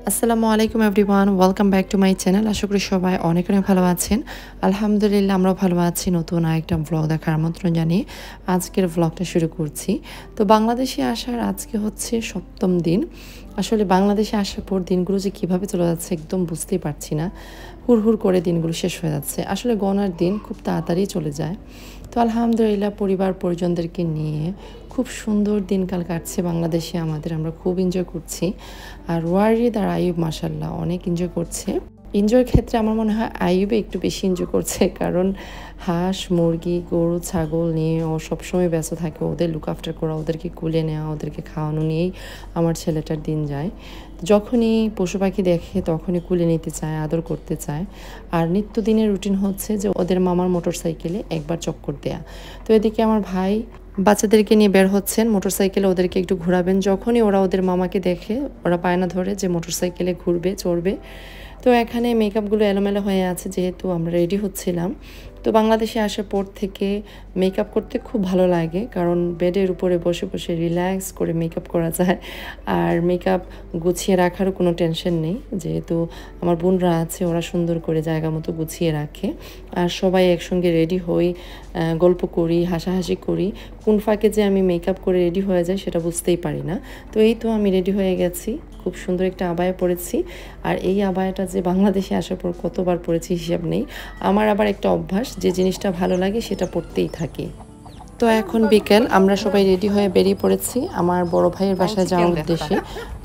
আসসালামু আলাইকুম everyone, welcome back to my channel. আশা করি সবাই অনেক অনেক ভালো আছেন। আলহামদুলিল্লাহ আমরাও ভালো আছি। নতুন আরেকটা ব্লগ দেখার আমন্ত্রণ জানিয়ে আজকের ব্লগটা শুরু করছি। তো বাংলাদেশে আসার আজকে হচ্ছে ৭ম দিন। আসলে বাংলাদেশে আসার পর দিনগুলো যে কীভাবে চলে যাচ্ছে একদম বুঝতেই পারছি না। হুড় করে দিনগুলো শেষ হয়ে যাচ্ছে। আসলে গণার দিন খুব তাড়াতাড়ি চলে যায়। তো আলহামদুলিল্লাহ পরিবার পরিজনদেরকে নিয়ে খুব সুন্দর দিনকাল কাটছে বাংলাদেশে আমাদের। আমরা খুব এনজয় করছি। আর ওয়ারিদ আর আইয়ুব মাশাল্লাহ অনেক এনজয় করছে। এনজয়ের ক্ষেত্রে আমার মনে হয় আইয়ুবে একটু বেশি এনজয় করছে, কারণ হাঁস মুরগি গরু ছাগল নিয়ে ও সবসময় ব্যস্ত থাকে। ওদের লুক আফটার করা, ওদেরকে কুলে নেওয়া, ওদেরকে খাওয়ানো নিয়েই আমার ছেলেটার দিন যায়। যখনই পশু পাখি দেখে তখনই কুলে নিতে চায়, আদর করতে চায়। আর নিত্যদিনের রুটিন হচ্ছে যে ওদের মামার মোটর সাইকেলে একবার চক্কর দেয়া। তো এদিকে আমার ভাই বাচ্চাদেরকে নিয়ে বের হচ্ছেন মোটরসাইকেলে, ওদেরকে একটু ঘোরাবেন। যখনই ওরা ওদের মামাকে দেখে ওরা বায়না ধরে যে মোটরসাইকেলে ঘুরবে, চড়বে। তো এখানে মেকআপগুলো এলোমেলো হয়ে আছে, যেহেতু আমরা রেডি হচ্ছিলাম। তো বাংলাদেশে আসার পর থেকে মেকআপ করতে খুব ভালো লাগে, কারণ বেডের উপরে বসে বসে রিল্যাক্স করে মেকআপ করা যায়। আর মেকআপ গুছিয়ে রাখারও কোনো টেনশন নেই, যেহেতু আমার বোনরা আছে, ওরা সুন্দর করে জায়গা মতো গুছিয়ে রাখে। আর সবাই একসঙ্গে রেডি হই, গল্প করি, হাসাহাসি করি। কোন ফাঁকে যে আমি মেকআপ করে রেডি হয়ে যাই সেটা বুঝতেই পারি না। তো এই তো আমি রেডি হয়ে গেছি, খুব সুন্দর একটা আবায়া পরেছি। আর এই আবায়াটা যে বাংলাদেশে আসার পর কতবার পরেছি হিসাব নেই। আমার আবার একটা অভ্যাস, যে জিনিসটা ভালো লাগে সেটা পরতেই থাকি। তো এখন বিকেল, আমরা সবাই রেডি হয়ে বেরিয়ে পড়েছি আমার বড় ভাইয়ের বাসায় যাওয়ার উদ্দেশ্যে।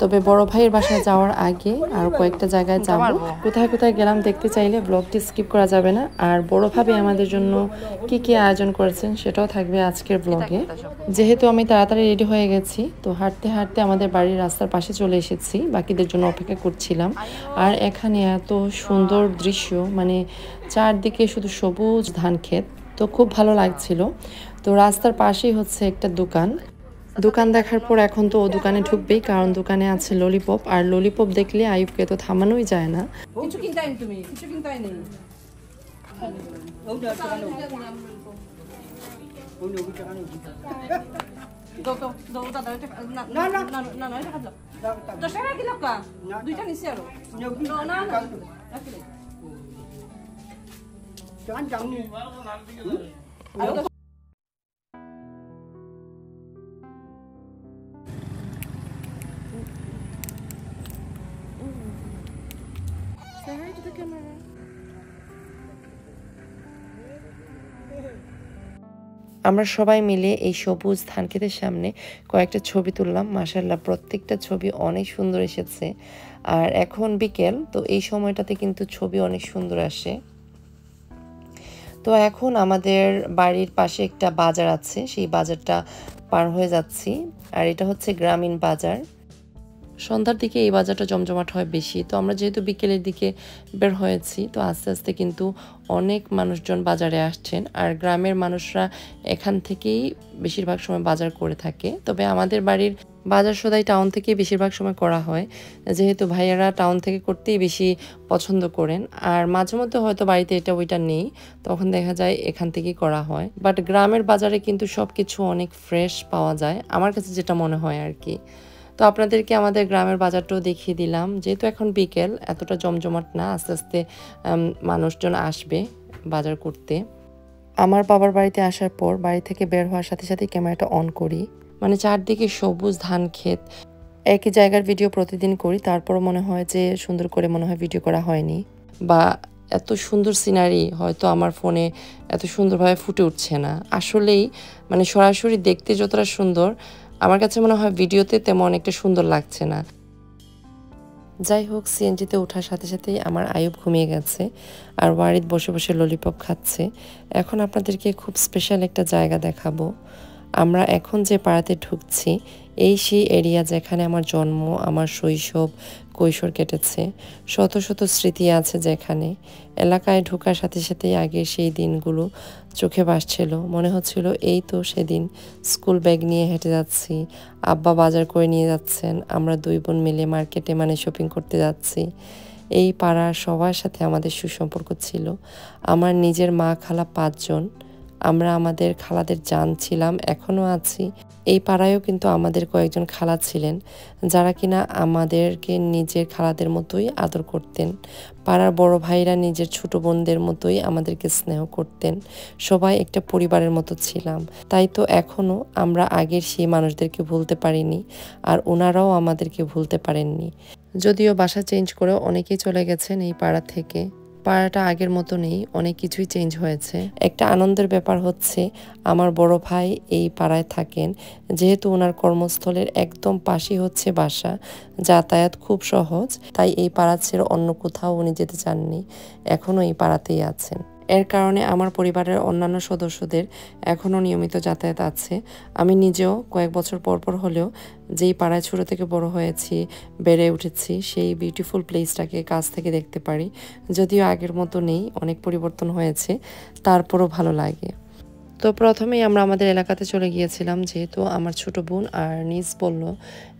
তবে বড় ভাইয়ের বাসায় যাওয়ার আগে আর কয়েকটা জায়গায় যাব। কোথায় কোথায় গেলাম দেখতে চাইলে ব্লগটি স্কিপ করা যাবে না। আর বড় ভাবে আমাদের জন্য কি কি আয়োজন করেছেন সেটাও থাকবে আজকের ব্লগে। যেহেতু আমি তাড়াতাড়ি রেডি হয়ে গেছি, তো হাঁটতে হাঁটতে আমাদের বাড়ির রাস্তার পাশে চলে এসেছি, বাকিদের জন্য অপেক্ষা করছিলাম। আর এখানে এত সুন্দর দৃশ্য, মানে চারদিকে শুধু সবুজ ধান ক্ষেত, তো খুব ভালো লাগছিল। তো রাস্তার পাশেই হচ্ছে একটা দোকান দেখার পর এখন তো ও দোকানে ঢুকবেই, কারণ দোকানে আছে ললিপপ। আর ললিপপ দেখলে আইয়ুবকে তো থামানোই যায় না। কিছু কিনতে আইনি, তুমি কিছু কিনতে আইনি। দুইটা নিচে আরো আমরা সবাই মিলে এই সবুজ ধানক্ষেতের সামনে কয়েকটা ছবি তুললাম। মাশাআল্লাহ প্রত্যেকটা ছবি অনেক সুন্দর এসেছে। আর এখন বিকেল, তো এই সময়টাতে কিন্তু ছবি অনেক সুন্দর আসে। তো এখন আমাদের বাড়ির পাশে একটা বাজার আছে, সেই বাজারটা পার হয়ে যাচ্ছি। আর এটা হচ্ছে গ্রামীণ বাজার। সন্ধ্যার দিকে এই বাজারটা জমজমাট হয় বেশি। তো আমরা যেহেতু বিকেলের দিকে বের হয়েছি, তো আস্তে আস্তে কিন্তু অনেক মানুষজন বাজারে আসছেন। আর গ্রামের মানুষরা এখান থেকেই বেশিরভাগ সময় বাজার করে থাকে। তবে আমাদের বাড়ির বাজার সদাই টাউন থেকেই বেশিরভাগ সময় করা হয়, যেহেতু ভাইয়ারা টাউন থেকে করতেই বেশি পছন্দ করেন। আর মাঝে মধ্যে হয়তো বাড়িতে এটা ওইটা নেই, তখন দেখা যায় এখান থেকেই করা হয়। বাট গ্রামের বাজারে কিন্তু সব কিছু অনেক ফ্রেশ পাওয়া যায়, আমার কাছে যেটা মনে হয় আর কি। তো আপনাদেরকে আমাদের গ্রামের বাজারটাও দেখিয়ে দিলাম। যেহেতু এখন বিকেল, এতটা জমজমাট না, আস্তে আস্তে মানুষজন আসবে বাজার করতে। আমার বাবার বাড়িতে আসার পর বাড়ি থেকে বের হওয়ার সাথে সাথে ক্যামেরাটা অন করি, মানে চারদিকে সবুজ ধান ক্ষেত। একই জায়গার ভিডিও প্রতিদিন করি, তারপরও মনে হয় যে সুন্দর করে মনে হয় ভিডিও করা হয়নি, বা এত সুন্দর সিনারি হয়তো আমার ফোনে এত সুন্দরভাবে ফুটে উঠছে না। আসলেই মানে সরাসরি দেখতে যতটা সুন্দর, আমার কাছে মনে হয় ভিডিওতে তেমন একটা সুন্দর লাগছে না। যাই হোক, সিএনজিতে ওঠার সাথে সাথেই আমার আইয়ুব ঘুমিয়ে গেছে, আর ওয়ারিদ বসে বসে ললিপপ খাচ্ছে। এখন আপনাদেরকে খুব স্পেশাল একটা জায়গা দেখাবো। আমরা এখন যে পাড়াতে ঢুকছি, এই সেই এরিয়া যেখানে আমার জন্ম, আমার শৈশব কৈশোর কেটেছে। শত শত স্মৃতি আছে যেখানে। এলাকায় ঢোকার সাথে সাথেই আগে সেই দিনগুলো চোখে ভাসছিল। মনে হচ্ছিল এই তো সেদিন স্কুল ব্যাগ নিয়ে হেঁটে যাচ্ছি, আব্বা বাজার করে নিয়ে যাচ্ছেন, আমরা দুই বোন মিলে মার্কেটে মানে শপিং করতে যাচ্ছি। এই পাড়ার সবার সাথে আমাদের সুসম্পর্ক ছিল। আমার নিজের মা খালা 5 জন, আমরা আমাদের খালাদের জান ছিলাম, এখনও আছি। এই পাড়ায়ও কিন্তু আমাদের কয়েকজন খালা ছিলেন যারা কিনা আমাদেরকে নিজের খালাদের মতোই আদর করতেন। পাড়ার বড় ভাইরা নিজের ছোট বোনদের মতোই আমাদেরকে স্নেহ করতেন। সবাই একটা পরিবারের মতো ছিলাম। তাই তো এখনও আমরা আগের সেই মানুষদেরকে ভুলতে পারিনি, আর ওনারাও আমাদেরকে ভুলতে পারেননি। যদিও বাসা চেঞ্জ করে অনেকেই চলে গেছেন এই পাড়া থেকে, পাড়াটা আগের মতো নেই, অনেক কিছুই চেঞ্জ হয়েছে। একটা আনন্দের ব্যাপার হচ্ছে আমার বড় ভাই এই পাড়ায় থাকেন, যেহেতু ওনার কর্মস্থলের একদম পাশেই হচ্ছে বাসা, যাতায়াত খুব সহজ, তাই এই পাড়া ছেড়ে অন্য কোথাও উনি যেতে চাননি, এখনও এই পাড়াতেই আছেন। এর কারণে আমার পরিবারের অন্যান্য সদস্যদের এখনও নিয়মিত যাতায়াত আছে। আমি নিজেও কয়েক বছর পর পর হলেও যেই পাড়ায় ছোটো থেকে বড় হয়েছি, বেড়ে উঠেছি, সেই বিউটিফুল প্লেসটাকে কাছ থেকে দেখতে পারি। যদিও আগের মতো নেই, অনেক পরিবর্তন হয়েছে, তারপরও ভালো লাগে। তো প্রথমেই আমরা আমাদের এলাকাতে চলে গিয়েছিলাম, যেহেতু আমার ছোট বোন আর নিজ বলল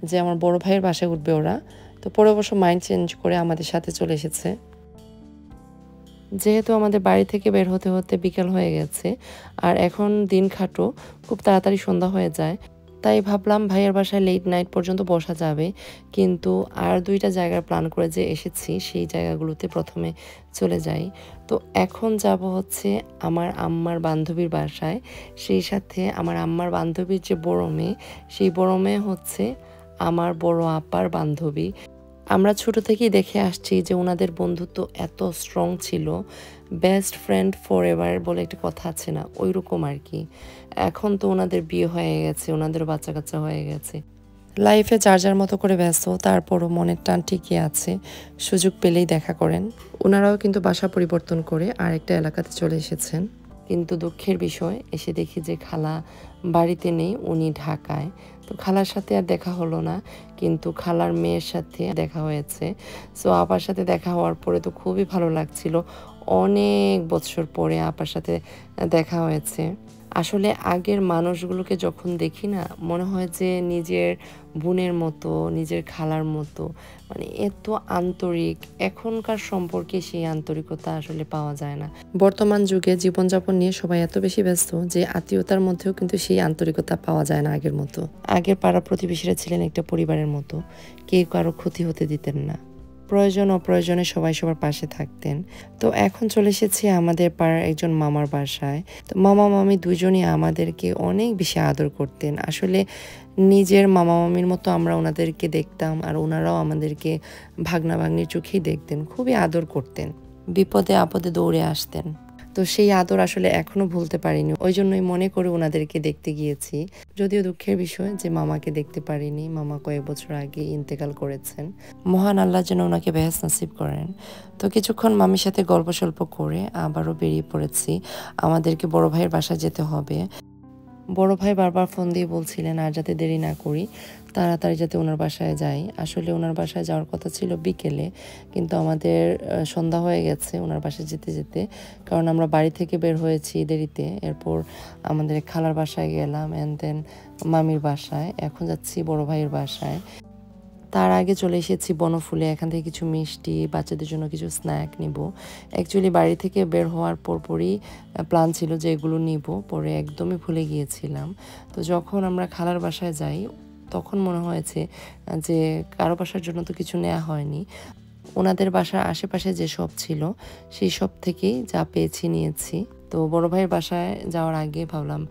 যে আমার বড় ভাইয়ের বাসায় উঠবে ওরা। তো পরে অবশ্য মাইন্ড চেঞ্জ করে আমাদের সাথে চলে এসেছে। যেহেতু আমাদের বাড়ি থেকে বের হতে হতে বিকেল হয়ে গেছে, আর এখন দিন খাটো, খুব তাড়াতাড়ি সন্ধ্যা হয়ে যায়, তাই ভাবলাম ভাইয়ের বাসায় লেট নাইট পর্যন্ত বসা যাবে। কিন্তু আর দুইটা জায়গার প্ল্যান করে যে এসেছি, সেই জায়গাগুলোতে প্রথমে চলে যাই। তো এখন যাব হচ্ছে আমার আম্মার বান্ধবীর বাসায়। সেই সাথে আমার আম্মার বান্ধবীর যে বড় মেয়ে, সেই বড় মেয়ে হচ্ছে আমার বড় আপার বান্ধবী। আমরা ছোট থেকেই দেখে আসছি যে ওনাদের বন্ধুত্ব এত স্ট্রং ছিল, বেস্ট ফ্রেন্ড ফর এভার বলে একটা কথা আছে না, ওই রকম আর কি। এখন তো ওনাদের বিয়ে হয়ে গেছে, ওনাদের বাচ্চা কাচ্চা হয়ে গেছে, লাইফে যার যার মতো করে ব্যস্ত, তারপরও মনের টান ঠিকই আছে, সুযোগ পেলেই দেখা করেন। ওনারাও কিন্তু বাসা পরিবর্তন করে আরেকটা এলাকাতে চলে এসেছেন। কিন্তু দুঃখের বিষয়, এসে দেখি যে খালা বাড়িতে নেই, উনি ঢাকায়। তো খালার সাথে আর দেখা হলো না, কিন্তু খালার মেয়ের সাথে দেখা হয়েছে। সো আপার সাথে দেখা হওয়ার পরে তো খুবই ভালো লাগছিল, অনেক বছর পরে আপার সাথে দেখা হয়েছে। আসলে আগের মানুষগুলোকে যখন দেখি না, মনে হয় যে নিজের বোনের মতো, নিজের খালার মতো, মানে এত আন্তরিক। এখনকার সম্পর্কে সেই আন্তরিকতা আসলে পাওয়া যায় না। বর্তমান যুগে জীবনযাপন নিয়ে সবাই এত বেশি ব্যস্ত যে আত্মীয়তার মধ্যেও কিন্তু সেই আন্তরিকতা পাওয়া যায় না আগের মতো। আগের পাড়া প্রতিবেশীরা ছিলেন একটা পরিবারের মতো, কেউ কারো ক্ষতি হতে দিতেন না, প্রয়োজন অপ্রয়োজনে সবাই সবার পাশে থাকতেন। তো এখন চলে এসেছি আমাদের পাড়ার একজন মামার বাসায়। তো মামা মামি দুজনই আমাদেরকে অনেক বেশি আদর করতেন। আসলে নিজের মামা মামির মতো আমরা ওনাদেরকে দেখতাম, আর ওনারাও আমাদেরকে ভাগনা ভাগ্নির চোখেই দেখতেন, খুবই আদর করতেন, বিপদে আপদে দৌড়ে আসতেন। তো সেই আদর আসলে এখনো ভুলতে পারিনি, ওই জন্যই মনে করে ওনাদেরকে দেখতে গিয়েছি। যদিও দুঃখের বিষয় যে মামাকে দেখতে পারিনি, মামা কয়েক বছর আগে ইন্তেকাল করেছেন। মহান আল্লাহ যেন ওনাকে বেহেশত নসিব করেন। তো কিছুক্ষণ মামির সাথে গল্প সল্প করে আবারও বেরিয়ে পড়েছি, আমাদেরকে বড় ভাইয়ের বাসায় যেতে হবে। বড় ভাই বারবার ফোন দিয়ে বলছিলেন আর যাতে দেরি না করি, তাড়াতাড়ি যাতে ওনার বাসায় যাই। আসলে ওনার বাসায় যাওয়ার কথা ছিল বিকেলে, কিন্তু আমাদের সন্ধ্যা হয়ে গেছে ওনার বাসায় যেতে যেতে, কারণ আমরা বাড়ি থেকে বের হয়েছি দেরিতে। এরপর আমাদের খালার বাসায় গেলাম, অ্যান্ড দেন মামির বাসায়, এখন যাচ্ছি বড় ভাইয়ের বাসায়। তার আগে চলে এসেছি বনফুলে, এখান থেকে কিছু মিষ্টি, বাচ্চাদের জন্য কিছু স্ন্যাক নিব। অ্যাকচুয়ালি বাড়ি থেকে বের হওয়ার পরপরই প্ল্যান ছিল যে এগুলো নিব, পরে একদমই ভুলে গিয়েছিলাম। তো যখন আমরা খালার বাসায় যাই, তখন মনে হয়েছে যে কারো বাসার জন্য তো কিছু নেওয়া হয়নি। ওনাদের বাসার আশেপাশে যে সব ছিল, সেই সব থেকেই যা পেয়েছি নিয়েছি। তো বড় ভাইয়ের বাসায় যাওয়ার আগে ভাবলাম,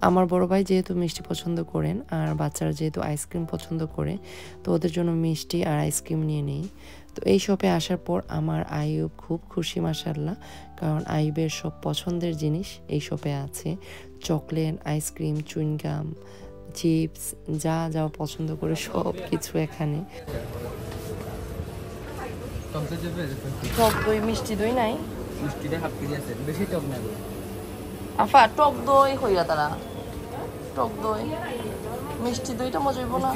আমার বড় ভাই যেহেতু মিষ্টি পছন্দ করেন, আর বাচ্চারা যেহেতু আইসক্রিম পছন্দ করে, তো ওদের জন্য মিষ্টি আর আইসক্রিম নিয়ে নেই। তো এই শপে আসার পর আমার আইয়ুব খুব খুশি মাশাআল্লাহ, কারণ আইয়ুবের সব পছন্দের জিনিস এই শপে আছে। চকলেট, আইসক্রিম, চুইংগাম, চিপস, যা যা পছন্দ করে সব কিছু এখানে। টক দই, মিষ্টি দই নাই? মিষ্টিটা হাফ কেজি আছে, বেশি টক না। আফা টক দই হইয়া তারা, টক দই মিষ্টি দইটা মজা হইব না?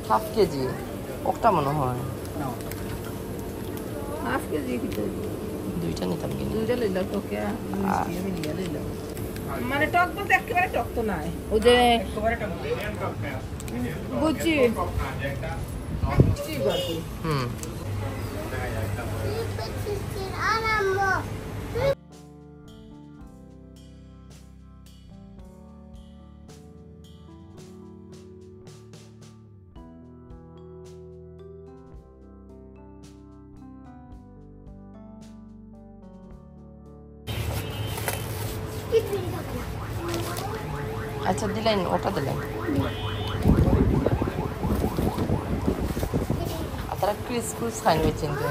হাফ কেজি ওটা মনে হয় হাফ কেজি দুইটা নিতাম, কিন্তু দুইটা লইলাম তোকে, মানে টক বলতে একেবারে টক তো নাই, ওই যে বুঝছি। আচ্ছা দিলেন, ওটা দিলেন। Atrás Chris sandwich into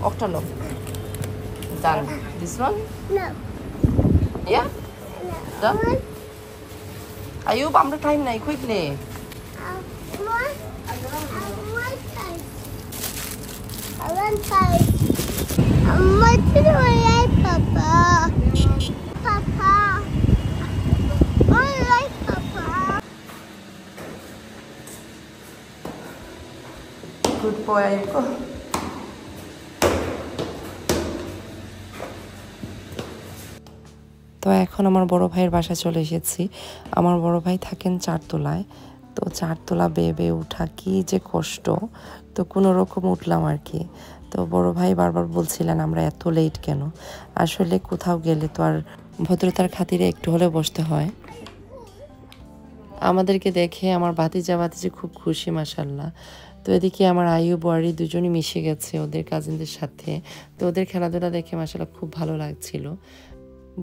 Octalo. Done. This one? No. Yeah? No. Done? Ayub, আমরা টাইম নাই, quickly. I want size. What do I like, Papa? Papa. I like Papa. Good boy, Ayub. Go. তো এখন আমার বড় ভাইয়ের বাসায় চলে এসেছি। আমার বড় ভাই থাকেন 4 তলায়। তো 4 তলা বেয়ে বেয়ে ওঠা কি যে কষ্ট, তো কোনো রকম উঠলাম আর কি। তো বড় ভাই বারবার বলছিলেন আমরা এত লেট কেন। আসলে কোথাও গেলে তো আর ভদ্রতার খাতিরে একটু হলে বসতে হয়। আমাদেরকে দেখে আমার ভাতিজা খুব খুশি মাশাআল্লাহ। তো এদিকে আমার আয়ু বোয়ারি দুজনই মিশে গেছে ওদের কাজিনদের সাথে। তো ওদের খেলাধুলা দেখে মাশাআল্লাহ খুব ভালো লাগছিল।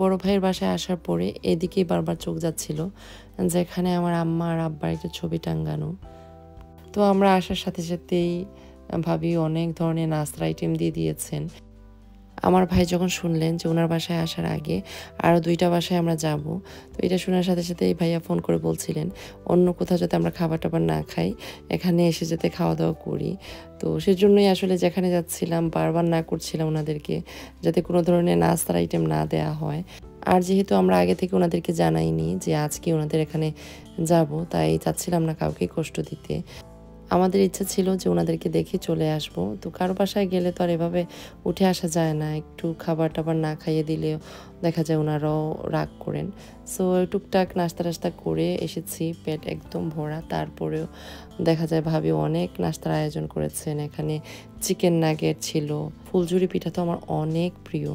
বড় ভাইয়ের বাসায় আসার পরে এদিকেই বারবার চোখ যাচ্ছিল, যেখানে আমার আম্মা আর আব্বার একটা ছবি টাঙ্গানো। তো আমরা আসার সাথে সাথেই ভাবি অনেক ধরনের নাস্তার আইটেম দিয়ে দিয়েছেন। আমার ভাই যখন শুনলেন যে ওনার বাসায় আসার আগে আরও 2টা বাসায় আমরা যাব, তো এটা শোনার সাথে সাথে এই ভাইয়া ফোন করে বলছিলেন অন্য কোথাও যাতে আমরা খাবার টাবার না খাই, এখানে এসে যাতে খাওয়া দাওয়া করি। তো সেজন্যই আসলে যেখানে যাচ্ছিলাম বারবার না করছিলাম ওনাদেরকে যাতে কোনো ধরনের নাস্তার আইটেম না দেয়া হয়। আর যেহেতু আমরা আগে থেকে ওনাদেরকে জানাইনি যে আজকে ওনাদের এখানে যাব, তাই চাচ্ছিলাম না কাউকে কষ্ট দিতে। আমাদের ইচ্ছা ছিল যে ওনাদেরকে দেখে চলে আসব। তো কারো বাসায় গেলে তো আর এভাবে উঠে আসা যায় না, একটু খাবার টাবার না খাইয়ে দিলেও দেখা যায় ওনারাও রাগ করেন। সো টুকটাক নাস্তা টাস্তা করে এসেছি, পেট একদম ভরা। তারপরেও দেখা যায় ভাবি অনেক নাস্তার আয়োজন করেছেন। এখানে চিকেন নাগেট ছিল, ফুলঝুরি পিঠা তো আমার অনেক প্রিয়,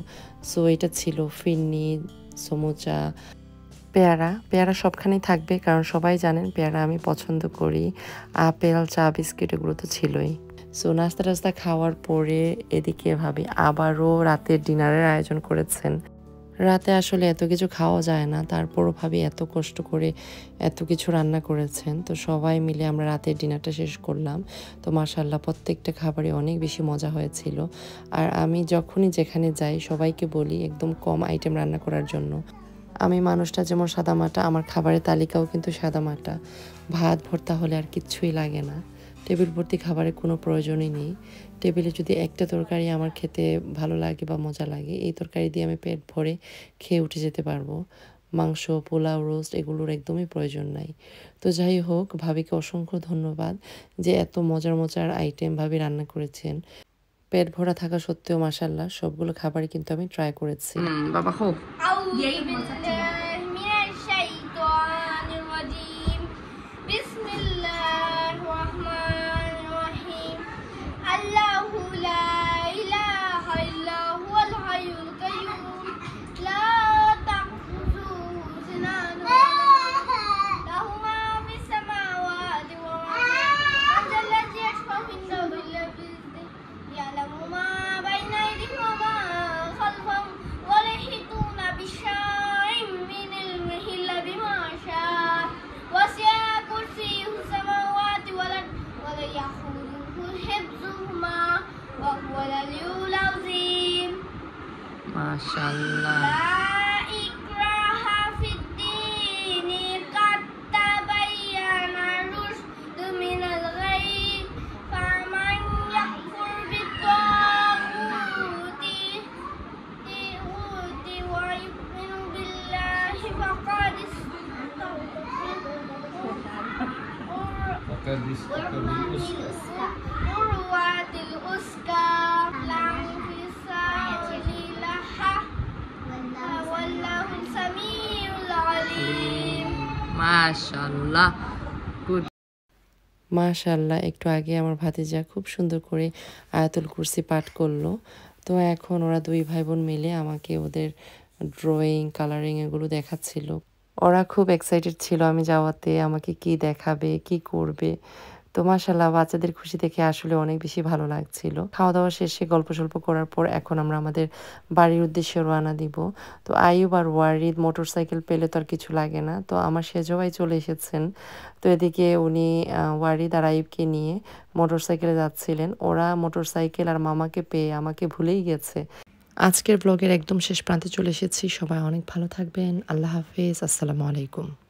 সো এটা ছিল, ফিরনি, সমুচা, পেয়ারা সবখানেই থাকবে, কারণ সবাই জানেন পেয়ারা আমি পছন্দ করি। আপেল, চা, বিস্কিট এগুলো তো ছিলই। সো নাস্তা টাস্তা খাওয়ার পরে এদিকে ভাবি আবারও রাতের ডিনারের আয়োজন করেছেন। রাতে আসলে এত কিছু খাওয়া যায় না, তারপরও ভাবি এত কষ্ট করে এত কিছু রান্না করেছেন। তো সবাই মিলে আমরা রাতের ডিনারটা শেষ করলাম। তো মাশাআল্লাহ প্রত্যেকটা খাবারই অনেক বেশি মজা হয়েছিল। আর আমি যখনই যেখানে যাই সবাইকে বলি একদম কম আইটেম রান্না করার জন্য। আমি মানুষটা যেমন সাদামাটা, আমার খাবারের তালিকাও কিন্তু সাদামাটা। ভাত ভর্তা হলে আর কিচ্ছুই লাগে না, টেবিল ভর্তি খাবারের কোনো প্রয়োজনই নেই। টেবিলে যদি একটা তরকারি আমার খেতে ভালো লাগে বা মজা লাগে, এই তরকারি দিয়ে আমি পেট ভরে খেয়ে উঠে যেতে পারবো। মাংস, পোলাও, রোস্ট এগুলোর একদমই প্রয়োজন নাই। তো যাই হোক, ভাবিকে অসংখ্য ধন্যবাদ যে এত মজার মজার আইটেম ভাবি রান্না করেছেন। পেট ভরা থাকা সত্ত্বেও মাশাআল্লাহ সবগুলো খাবারই কিন্তু আমি ট্রাই করেছি। বাবা হোক أعوذ بالله من الشيطان الرجيم بسم الله الرحمن الرحيم الله لا إله إلا هو الحي القيوم لا تأخذه سنة له ما في السماوات وما في الأرض الذي يشفع عنده إلا بإذنه يعلم ما بين أيديهم وما خلفهم ولا يحيطون بشيء من علمه إلا بما شاء وسع كرسيه السماوات والأرض ولا يؤوده حفظهما وهو العلي العظيم মাশাআল্লাহ। لا إكراه في الدين قد تبين الرشد من الغي فمن يكفر بالطاغوت ويؤمن بالله فقد عروة الأسكى لا انفصام لها والله السميع العليم মাশাআল্লাহ, গুড। মাশাআল্লাহ, একটু আগে আমার ভাতিজা খুব সুন্দর করে আয়াতুল কুরসি পাঠ করলো। তো এখন ওরা 2 ভাই বোন মিলে আমাকে ওদের ড্রয়িং, কালারিং এগুলো দেখাচ্ছিল। ওরা খুব এক্সাইটেড ছিল আমি যাওয়াতে, আমাকে কি দেখাবে, কি করবে। তো মাশাআল্লাহ বাচ্চাদের খুশি দেখে আসলে অনেক বেশি ভালো লাগছিল। খাওয়া দাওয়া শেষে গল্প-সল্প করার পর এখন আমরা আমাদের বাড়ির উদ্দেশ্যে রওনা দিব। তো আইয়ুব আর ওয়ারিদ মোটরসাইকেল পেলে তো আর কিছু লাগে না। তো আমার সেজ ভাই চলে এসেছেন। তো এদিকে উনি ওয়ারিদ আর আইয়ুবকে নিয়ে মোটরসাইকেলে যাচ্ছিলেন। ওরা মোটরসাইকেল আর মামাকে পেয়ে আমাকে ভুলেই গেছে। আজকের ব্লগের একদম শেষ প্রান্তে চলে এসেছি। সবাই অনেক ভালো থাকবেন। আল্লাহ হাফেজ। আসসালামু আলাইকুম।